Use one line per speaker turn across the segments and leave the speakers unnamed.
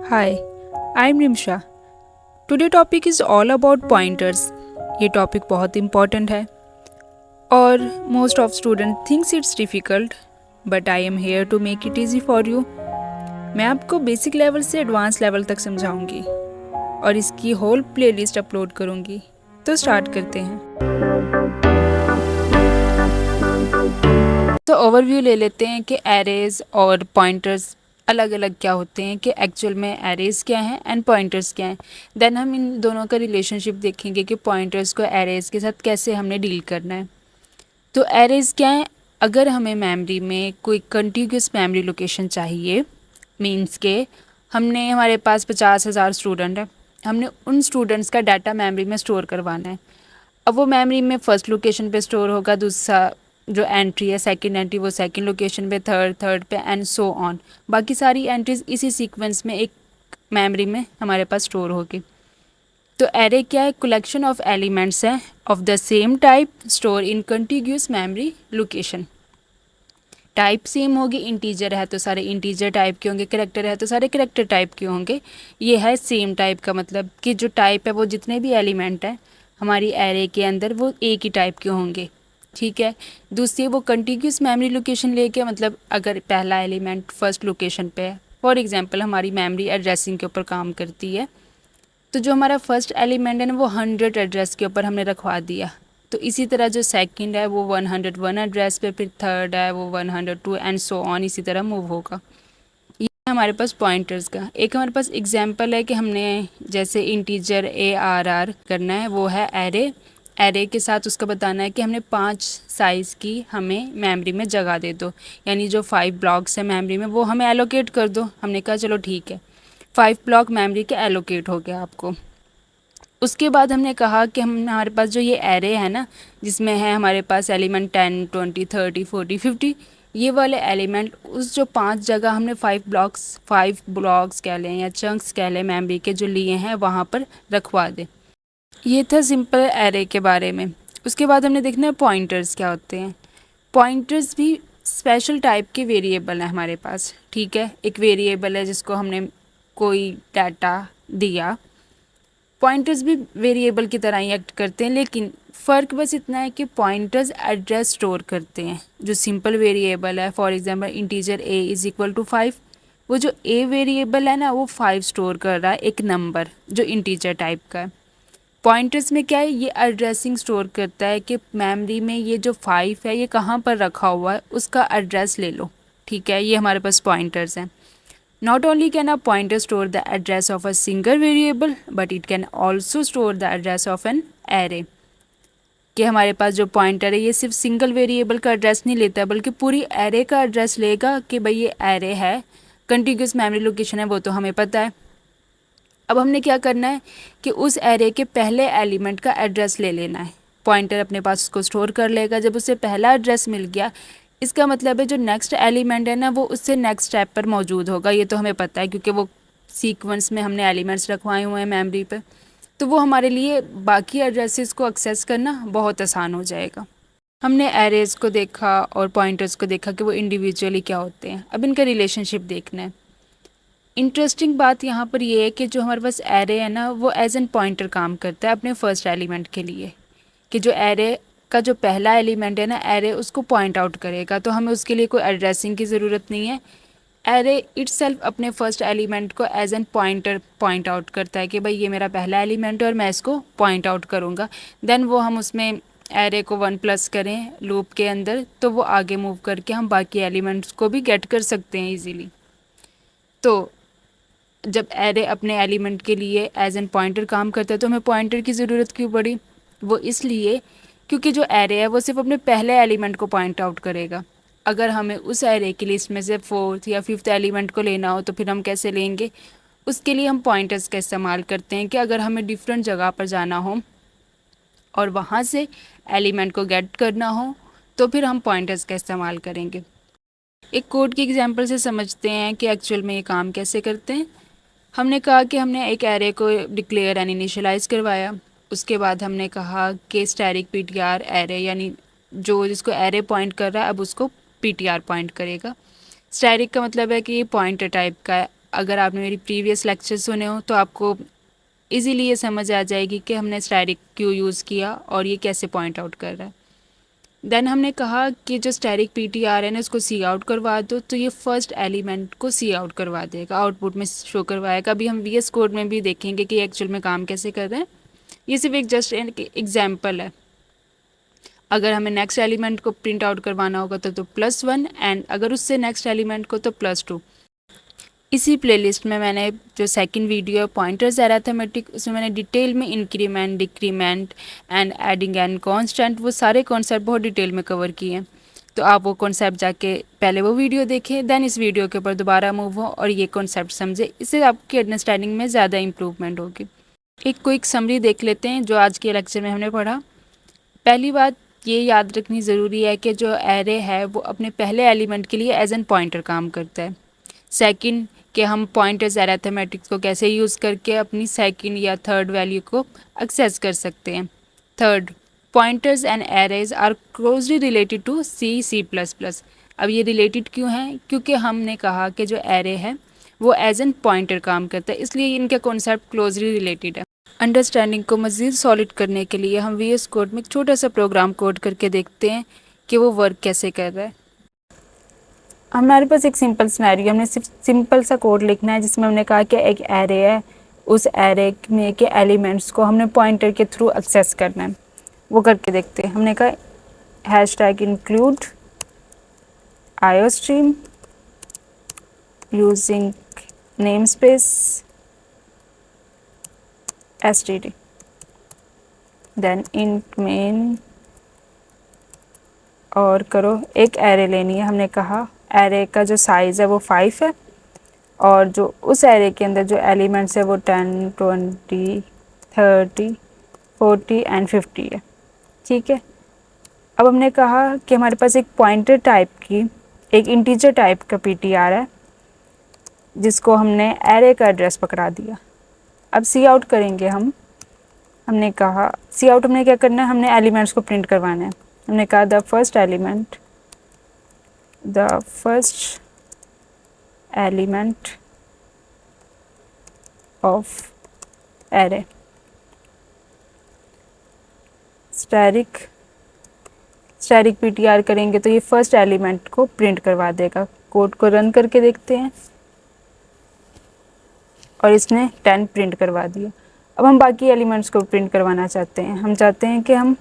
Hi, I'm Nimsha. Today topic is all about pointers. ये topic बहुत important है और most of student thinks it's difficult but I am here to make it easy for you. मैं आपको basic level से advance level तक समझाऊंगी और इसकी होल प्लेलिस्ट अपलोड करूंगी। तो स्टार्ट करते हैं। तो ओवरव्यू ले लेते हैं कि एरेज और पॉइंटर्स अलग अलग क्या होते हैं, कि एक्चुअल में एरेज क्या हैं एंड पॉइंटर्स क्या हैं। देन हम इन दोनों का रिलेशनशिप देखेंगे कि पॉइंटर्स को एरेज के साथ कैसे हमने डील करना है। तो एरेज क्या है? अगर हमें मेमोरी में कोई कंटिन्यूस मेमोरी लोकेशन चाहिए, मीन्स के हमारे पास 50,000 स्टूडेंट है, हमने उन स्टूडेंट्स का डाटा मेमोरी में स्टोर करवाना है। अब वो मेमोरी में फर्स्ट लोकेशन पे स्टोर होगा, दूसरा जो एंट्री है सेकंड एंट्री वो सेकंड लोकेशन पे, थर्ड पे एंड सो ऑन। बाकी सारी एंट्रीज इसी सीक्वेंस में एक मेमोरी में हमारे पास स्टोर होगी। तो एरे क्या है? कलेक्शन ऑफ एलिमेंट्स है of the same type store in continuous memory location. Type same होगी, इंटीजर है तो सारे इंटीजर टाइप के होंगे, करेक्टर है तो सारे करेक्टर टाइप के होंगे। ये है सेम टाइप का मतलब कि जो टाइप है वो जितने भी एलिमेंट हैं हमारी एरे के अंदर वो एक ही टाइप के होंगे। ठीक है। दूसरी वो कंटिन्यूस मेमोरी लोकेशन लेके, मतलब अगर पहला एलिमेंट फर्स्ट लोकेशन पे है, फॉर एग्जांपल हमारी मेमोरी एड्रेसिंग के ऊपर काम करती है, तो जो हमारा फर्स्ट एलिमेंट है ना वो 100 एड्रेस के ऊपर हमने रखवा दिया। तो इसी तरह जो सेकंड है वो 101 एड्रेस पे, फिर थर्ड है वो 102 एंड सो ऑन, इसी तरह मूव होगा। ये है हमारे पास पॉइंटर्स का। एक हमारे पास एग्जांपल है कि हमने जैसे इंटीजर ARR करना है, वो है एरे। एरे के साथ उसका बताना है कि हमने 5 साइज़ की हमें मेमोरी में जगह दे दो, यानी जो 5 ब्लॉक्स है मेमोरी में वो हमें एलोकेट कर दो। हमने कहा चलो ठीक है, 5 ब्लॉक मेमोरी के एलोकेट हो गया आपको। उसके बाद हमने कहा कि हमारे पास जो ये एरे है ना, जिसमें है हमारे पास एलिमेंट 10, 20, 30, 40, 50, ये वाले एलिमेंट उस जो 5 जगह हमने 5 ब्लॉक्स कह लें या चंक्स कह लें मेमोरी के जो लिए हैं वहाँ पर रखवा दें। ये था सिंपल एरे के बारे में। उसके बाद हमने देखना है पॉइंटर्स क्या होते हैं। पॉइंटर्स भी स्पेशल टाइप के वेरिएबल हैं हमारे पास। ठीक है, एक वेरिएबल है जिसको हमने कोई डाटा दिया। पॉइंटर्स भी वेरिएबल की तरह ही एक्ट करते हैं, लेकिन फ़र्क बस इतना है कि पॉइंटर्स एड्रेस स्टोर करते हैं। जो सिंपल वेरिएबल है, फॉर एग्जांपल इंटीजर a = 5, वो जो a वेरिएबल है ना वो 5 स्टोर कर रहा है, एक नंबर जो इंटीजर टाइप का है। पॉइंटर्स में क्या है, ये एड्रेसिंग स्टोर करता है कि मेमोरी में ये जो 5 है ये कहाँ पर रखा हुआ है, उसका एड्रेस ले लो। ठीक है, ये हमारे पास पॉइंटर्स हैं। Not only can a pointer store the address of a single variable, but it can also store the address of an array. कि हमारे पास जो पॉइंटर है ये सिर्फ सिंगल वेरिएबल का एड्रेस नहीं लेता बल्कि पूरी एरे का एड्रेस लेगा कि भाई ये एरे है, कंटिन्यूस मेमोरी लोकेशन है वो तो हमें पता है। अब हमने क्या करना है कि उस एरे के पहले एलिमेंट का एड्रेस ले लेना है। पॉइंटर अपने पास उसको स्टोर कर लेगा। जब उसे पहला एड्रेस मिल गया, इसका मतलब है जो नेक्स्ट एलिमेंट है ना वो उससे नेक्स्ट स्टेप पर मौजूद होगा। ये तो हमें पता है क्योंकि वो सीक्वेंस में हमने एलिमेंट्स रखवाए हुए हैं मेमोरी पे, तो वो हमारे लिए बाकी एड्रेसेस को एक्सेस करना बहुत आसान हो जाएगा। हमने एरेज को देखा और पॉइंटर्स को देखा कि वो इंडिविजुअली क्या होते हैं। अब इनका रिलेशनशिप देखना है। इंटरेस्टिंग बात यहाँ पर ये है कि जो हमारे पास एरे है ना वो एज एन पॉइंटर काम करता है अपने फर्स्ट एलिमेंट के लिए, कि जो एरे का जो पहला एलिमेंट है ना एरे उसको पॉइंट आउट करेगा, तो हमें उसके लिए कोई एड्रेसिंग की ज़रूरत नहीं है। एरे इटसेल्फ अपने फर्स्ट एलिमेंट को as an pointer point out करता है कि भाई ये मेरा पहला एलिमेंट है और मैं इसको पॉइंट आउट करूँगा। देन वो हम उसमें एरे को 1+ करें लूप के अंदर, तो वो आगे मूव करके हम बाकी एलिमेंट्स को भी गेट कर सकते हैं ईजीली। तो जब एरे अपने एलिमेंट के लिए एज एन पॉइंटर काम करता है तो हमें पॉइंटर की ज़रूरत क्यों पड़ी? वो इसलिए क्योंकि जो एरे है वो सिर्फ अपने पहले एलिमेंट को पॉइंट आउट करेगा। अगर हमें उस एरे की लिस्ट में से 4th या 5th एलिमेंट को लेना हो तो फिर हम कैसे लेंगे? उसके लिए हम पॉइंटर्स का इस्तेमाल करते हैं कि अगर हमें डिफरेंट जगह पर जाना हो और वहाँ से एलिमेंट को गेट करना हो तो फिर हम पॉइंटर्स का इस्तेमाल करेंगे। एक कोड की एग्जांपल से समझते हैं कि एक्चुअल में ये काम कैसे करते हैं। हमने कहा कि हमने एक एरे को डिक्लेयर एंड इनिशियलाइज़ करवाया। उसके बाद हमने कहा कि स्टैटिक ptr एरे, यानी जो जिसको एरे पॉइंट कर रहा है अब उसको ptr पॉइंट करेगा। स्टैटिक का मतलब है कि ये पॉइंटर टाइप का है। अगर आपने मेरी प्रीवियस लेक्चर सुने हो तो आपको इजीली ये समझ आ जाएगी कि हमने स्टैटिक क्यों यूज़ किया और ये कैसे पॉइंट आउट कर रहा है। देन हमने कहा कि जो स्टैटिक पीटीआर है ना इसको सी आउट करवा दो, तो ये फर्स्ट एलिमेंट को सी आउट करवा देगा, आउटपुट में शो करवाएगा। अभी हम वीएस कोड में भी देखेंगे कि एक्चुअल में काम कैसे कर रहे हैं। ये सिर्फ एक जस्ट एग्जाम्पल है। अगर हमें नेक्स्ट एलिमेंट को प्रिंट आउट करवाना होगा तो +1 एंड अगर उससे नेक्स्ट एलिमेंट को तो +2। इसी प्लेलिस्ट में मैंने जो सेकंड वीडियो है पॉइंटर्स अरिथमेटिक, उसमें मैंने डिटेल में increment, decrement and adding and constant वो सारे कॉन्सेप्ट बहुत डिटेल में कवर किए हैं। तो आप वो कॉन्सेप्ट जाके पहले वो वीडियो देखें, देन इस वीडियो के ऊपर दोबारा मूव हो और ये कॉन्सेप्ट समझे। इससे आपकी अंडरस्टैंडिंग में ज़्यादा इंप्रूवमेंट होगी। एक क्विक समरी देख लेते हैं जो आज के लेक्चर में हमने पढ़ा। पहली बात ये याद रखनी ज़रूरी है कि जो एरे है वो अपने पहले एलिमेंट के लिए एज एन पॉइंटर काम करता है। सेकंड कि हम पॉइंटर्स अरिथमेटिक्स को कैसे यूज़ करके अपनी सेकंड या थर्ड वैल्यू को एक्सेस कर सकते हैं। Third, pointers and arrays are closely related to C++। अब ये रिलेटेड क्यों हैं? क्योंकि हमने कहा कि जो एरे है वो एज एन पॉइंटर काम करता है, इसलिए इनका कॉन्सेप्ट क्लोजली रिलेटेड है। अंडरस्टैंडिंग को मज़ीद सॉलिड करने के लिए हम VS कोड में एक छोटा सा प्रोग्राम कोड करके देखते हैं कि वो वर्क कैसे कर रहा है। हमारे पास एक सिंपल सिनेरियो, हमने सिर्फ सिंपल सा कोड लिखना है जिसमें हमने कहा कि एक एरे है, उस एरे में के एलिमेंट्स को हमने पॉइंटर के थ्रू एक्सेस करना है। वो करके देखते हैं। हमने कहा #include iostream using namespace std, then int main और करो एक एरे लेनी है। हमने कहा एरे का जो साइज़ है वो 5 है और जो उस एरे के अंदर जो एलिमेंट्स है वो 10, 20, 30, 40 एंड 50 है। ठीक है। अब हमने कहा कि हमारे पास एक पॉइंटर टाइप की एक इंटीजर टाइप का पीटीआर है जिसको हमने एरे का एड्रेस पकड़ा दिया। अब सी आउट करेंगे हम। हमने कहा सी आउट हमने क्या करना है, हमने एलिमेंट्स को प्रिंट करवाना है। हमने कहा the first element of array. Static PTR करेंगे तो ये फर्स्ट एलिमेंट को प्रिंट करवा देगा। कोड को रन करके देखते हैं और इसने 10 प्रिंट करवा दिया। अब हम बाकी एलिमेंट्स को प्रिंट करवाना चाहते हैं। हम चाहते हैं कि हम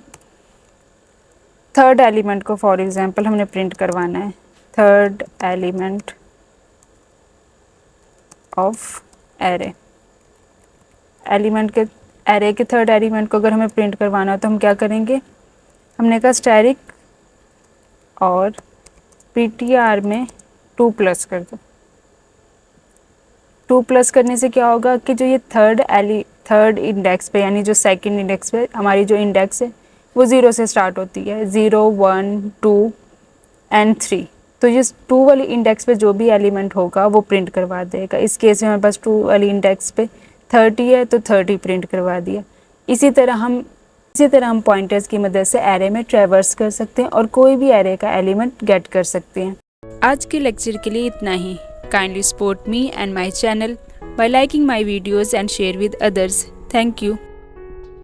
थर्ड एलिमेंट को फॉर एग्जांपल हमने प्रिंट करवाना है। Third element of array, array के थर्ड एलिमेंट को अगर हमें प्रिंट करवाना हो तो हम क्या करेंगे, हमने कहा स्टैटिक और पीटीआर में 2+ कर दो। 2+ करने से क्या होगा कि जो ये थर्ड इंडेक्स पे यानी जो सेकंड इंडेक्स पे हमारी जो इंडेक्स है वो 0 से स्टार्ट होती है, 0, 1, 2 एंड 3। तो जिस 2 वाली इंडेक्स पे जो भी एलिमेंट होगा वो प्रिंट करवा देगा। इस केस में हमारे पास 2 वाली इंडेक्स पे 30 है तो 30 प्रिंट करवा दिया। इसी तरह हम पॉइंटर्स की मदद से एरे में ट्रैवर्स कर सकते हैं और कोई भी एरे का एलिमेंट गेट कर सकते हैं। आज के लेक्चर के लिए इतना ही। Kindly support me and my channel by liking my videos and share with others. Thank you.